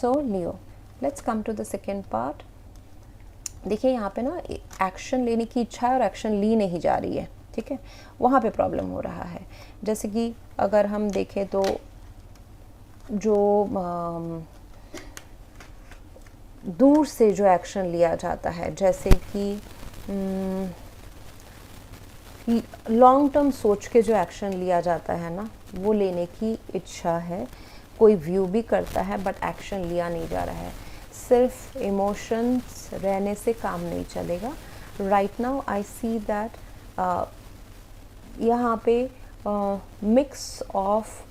So Leo, let's come to the second part. देखिए यहाँ पे ना एक्शन लेने की इच्छा है और एक्शन ली नहीं जा रही है, ठीक है, वहाँ पे प्रॉब्लम हो रहा है। जैसे कि अगर हम देखें तो जो दूर से जो एक्शन लिया जाता है, जैसे कि लॉन्ग टर्म सोच के जो एक्शन लिया जाता है ना, वो लेने की इच्छा है, कोई व्यू भी करता है बट एक्शन लिया नहीं जा रहा है। सिर्फ इमोशंस रहने से काम नहीं चलेगा। Right now I see that यहाँ पे मिक्स ऑफ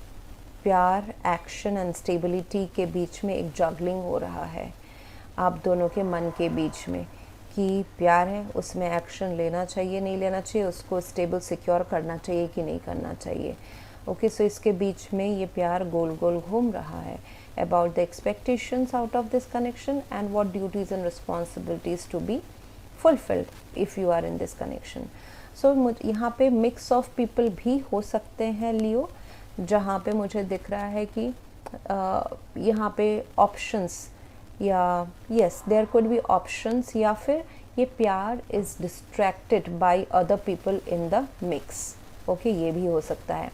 प्यार, एक्शन एंड स्टेबिलिटी के बीच में एक जगलिंग हो रहा है आप दोनों के मन के बीच में, कि प्यार है उसमें एक्शन लेना चाहिए नहीं लेना चाहिए, उसको स्टेबल सिक्योर करना चाहिए कि नहीं करना चाहिए। ओके, सो इसके बीच में ये प्यार गोल गोल घूम रहा है about the expectations out of this connection and what duties and responsibilities to be fulfilled if you are in this connection. So यहाँ पे मिक्स ऑफ पीपल भी हो सकते हैं लियो, जहाँ पे मुझे दिख रहा है कि यहाँ पे ऑप्शंस या yes there could be options, या फिर ये प्यार is distracted by other people in the mix. Okay, ये भी हो सकता है।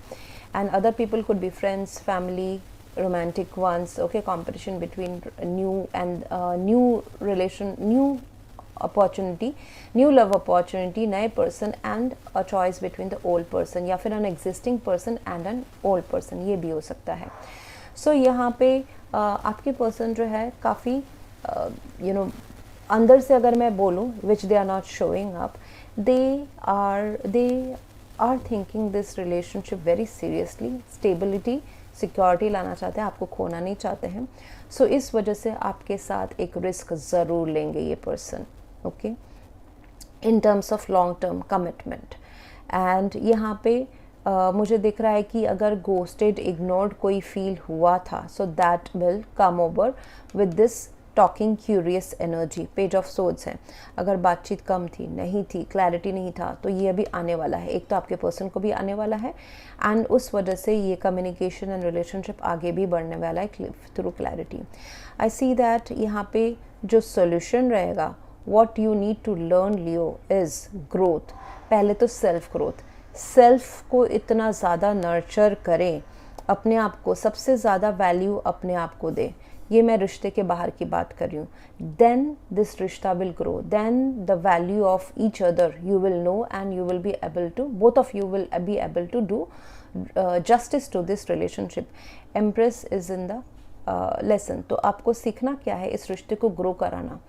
And other people could be friends, family, romantic ones. Okay, competition between new and new relation, new opportunity, new love opportunity, नए person and a choice between the old person, या फिर an existing person and an old person, ये भी हो सकता है। So यहाँ पे आपके person जो है काफ़ी अंदर से अगर मैं बोलूँ, which they are not showing up, they are thinking this relationship very seriously, stability, security लाना चाहते हैं, आपको खोना नहीं चाहते हैं। सो इस वजह से आपके साथ एक रिस्क ज़रूर लेंगे ये person, okay, in terms of long term commitment. And यहाँ पे मुझे दिख रहा है कि अगर गोस्टेड, इग्नोर्ड कोई फील हुआ था, so that will come over with this talking curious energy. Page of swords है, अगर बातचीत कम थी, नहीं थी, क्लैरिटी नहीं था, तो ये अभी आने वाला है। एक तो आपके पर्सन को भी आने वाला है एंड उस वजह से ये कम्युनिकेशन एंड रिलेशनशिप आगे भी बढ़ने वाला है through clarity. I see that यहाँ पे जो सोल्यूशन रहेगा, what you need to learn Leo is growth. पहले तो सेल्फ ग्रोथ, सेल्फ को इतना ज़्यादा नर्चर करें, अपने आप को सबसे ज़्यादा वैल्यू अपने आप को दें। ये मैं रिश्ते के बाहर की बात कर रही हूँ। देन दिस रिश्ता will grow, then the value of each other you will know and you will be able to, both of you will be able to do justice to this relationship. Empress is in the lesson. तो आपको सीखना क्या है, इस रिश्ते को grow कराना,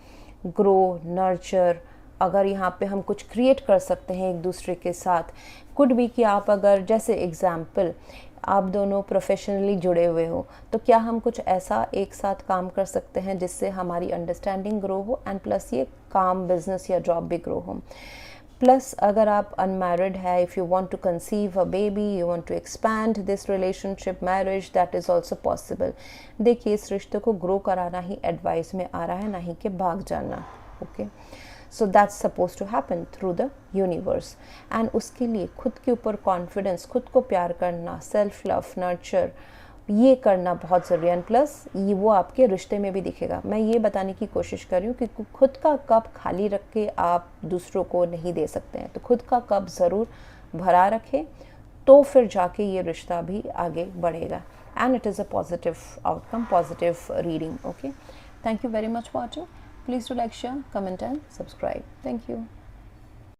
grow, nurture. अगर यहाँ पे हम कुछ क्रिएट कर सकते हैं एक दूसरे के साथ, कुड भी कि आप अगर, जैसे एग्जाम्पल, आप दोनों प्रोफेशनली जुड़े हुए हो, तो क्या हम कुछ ऐसा एक साथ काम कर सकते हैं जिससे हमारी अंडरस्टैंडिंग ग्रो हो एंड प्लस ये काम, बिजनेस या जॉब भी ग्रो हो। प्लस अगर आप अनमैरिड है, if you want to conceive a baby, you want to expand this relationship, marriage, that is also possible. देखिए, इस रिश्ते को ग्रो कराना ही एडवाइस में आ रहा है, ना ही कि भाग जाना। Okay, so that's suppose to happen through the universe. And उसके लिए खुद के ऊपर कॉन्फिडेंस, खुद को प्यार करना, सेल्फ लव, नर्चर, ये करना बहुत ज़रूरी है। एंड प्लस ये वो आपके रिश्ते में भी दिखेगा। मैं ये बताने की कोशिश कर रही हूँ कि खुद का कप खाली रख के आप दूसरों को नहीं दे सकते हैं, तो खुद का कप ज़रूर भरा रखें, तो फिर जाके ये रिश्ता भी आगे बढ़ेगा। And it is a positive outcome, positive reading. Okay, thank you very much for watching. Please do like, share, comment and subscribe. Thank you.